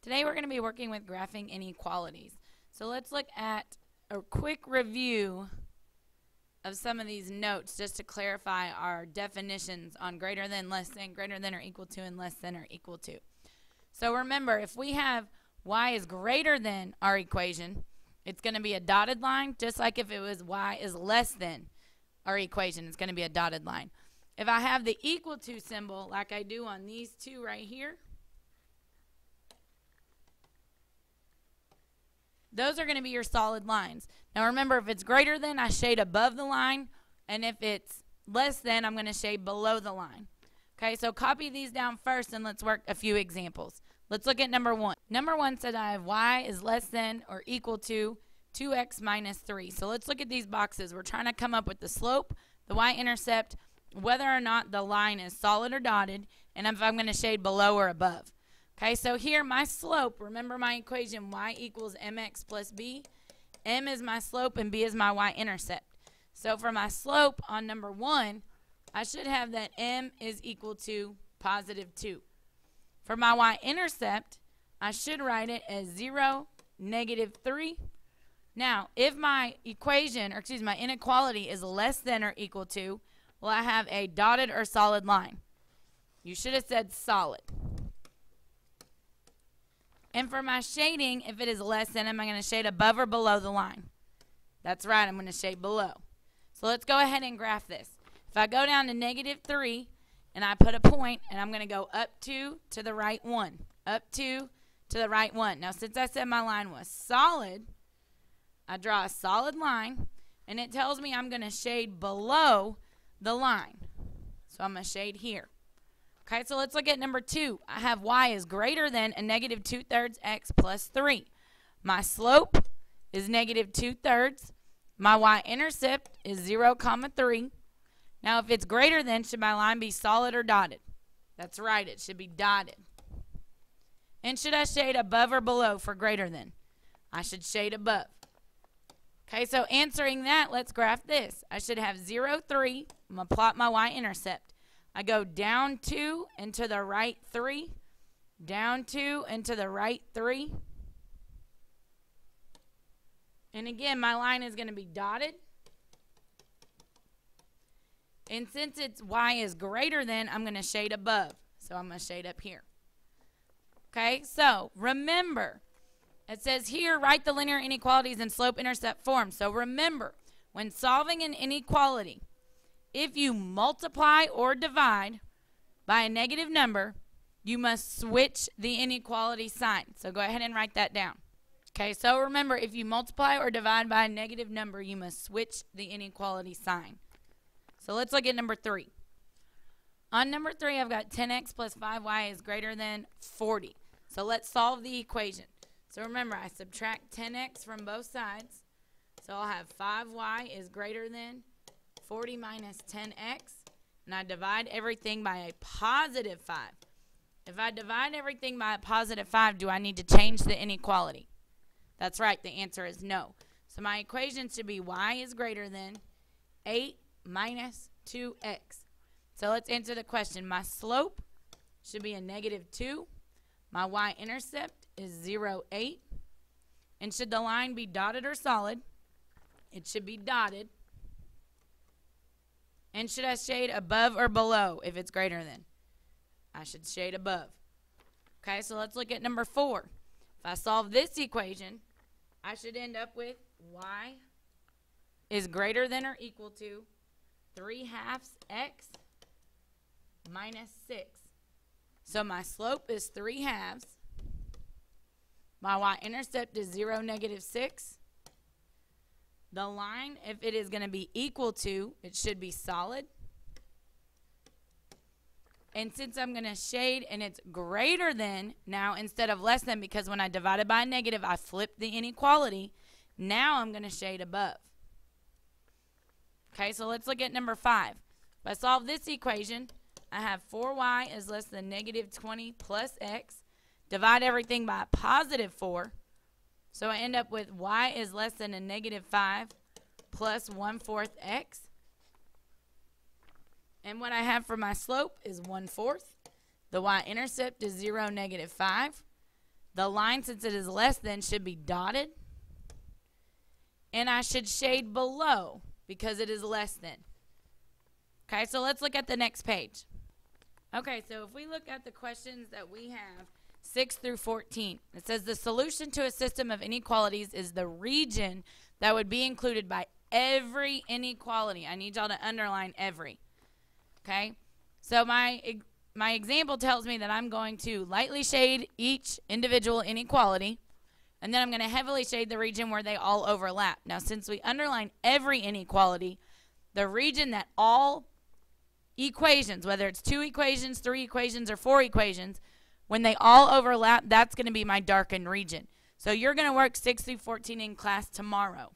Today we're going to be working with graphing inequalities. So let's look at a quick review of some of these notes just to clarify our definitions on greater than, less than, greater than or equal to, and less than or equal to. So remember, if we have y is greater than our equation, it's going to be a dotted line, just like if it was y is less than our equation, it's going to be a dotted line. If I have the equal to symbol, like I do on these two right here, those are going to be your solid lines. Now remember, if it's greater than, I shade above the line, and if it's less than, I'm going to shade below the line. Okay, so copy these down first, and let's work a few examples. Let's look at number one. Number one said I have y is less than or equal to 2x minus 3. So let's look at these boxes. We're trying to come up with the slope, the y-intercept, whether or not the line is solid or dotted, and if I'm going to shade below or above. Okay, so here my slope, remember my equation, y equals mx plus b. M is my slope and b is my y-intercept. So for my slope on number one, I should have that m is equal to positive 2. For my y-intercept, I should write it as 0, negative 3. Now, if my equation, or excuse me, my inequality is less than or equal to, well, I have a dotted or solid line. You should have said solid. And for my shading, if it is less than, am I going to shade above or below the line? That's right, I'm going to shade below. So let's go ahead and graph this. If I go down to negative 3, and I put a point, and I'm going to go up 2 to the right 1. Up 2 to the right 1. Now, since I said my line was solid, I draw a solid line, and it tells me I'm going to shade below the line. So I'm going to shade here. Okay, so let's look at number 2. I have y is greater than a negative 2/3 x plus 3. My slope is negative 2/3. My y-intercept is 0, 3. Now, if it's greater than, should my line be solid or dotted? That's right, it should be dotted. And should I shade above or below for greater than? I should shade above. Okay, so answering that, let's graph this. I should have 0, 3. I'm going to plot my y-intercept. I go down 2 and to the right 3. Down 2 and to the right 3. And again, my line is going to be dotted. And since it's y is greater than, I'm going to shade above. So I'm going to shade up here. Okay, so remember, it says here, write the linear inequalities in slope-intercept form. So remember, when solving an inequality, if you multiply or divide by a negative number, you must switch the inequality sign. So go ahead and write that down. Okay, so remember, if you multiply or divide by a negative number, you must switch the inequality sign. So let's look at number 3. On number 3, I've got 10x plus 5y is greater than 40. So let's solve the equation. So remember, I subtract 10x from both sides. So I'll have 5y is greater than 40 minus 10x. And I divide everything by a positive 5. If I divide everything by a positive 5, do I need to change the inequality? That's right, the answer is no. So my equation should be y is greater than 8 minus 2x. So let's answer the question. My slope should be a negative 2. My y-intercept is 0, 8. And should the line be dotted or solid? It should be dotted. And should I shade above or below if it's greater than? I should shade above. Okay, so let's look at number 4. If I solve this equation, I should end up with y is greater than or equal to 3/2 x minus 6. So my slope is 3/2. My y-intercept is 0, negative 6. The line, if it is going to be equal to, it should be solid. And since I'm going to shade and it's greater than now instead of less than, because when I divided by a negative, I flipped the inequality, now I'm going to shade above. Okay, so let's look at number 5. If I solve this equation, I have 4y is less than negative 20 plus x. Divide everything by a positive 4. So I end up with y is less than a negative 5 plus 1/4 x. And what I have for my slope is 1/4. The y-intercept is 0, negative 5. The line, since it is less than, should be dotted. And I should shade below because it is less than. Okay, so let's look at the next page. Okay, so if we look at the questions that we have, 6 through 14, it says the solution to a system of inequalities is the region that would be included by every inequality. I need y'all to underline every. Okay, so my example tells me that I'm going to lightly shade each individual inequality, and then I'm going to heavily shade the region where they all overlap. Now, since we underline every inequality, the region that all equations, whether it's 2 equations, 3 equations, or 4 equations, when they all overlap, that's going to be my darkened region. So you're going to work 6 through 14 in class tomorrow.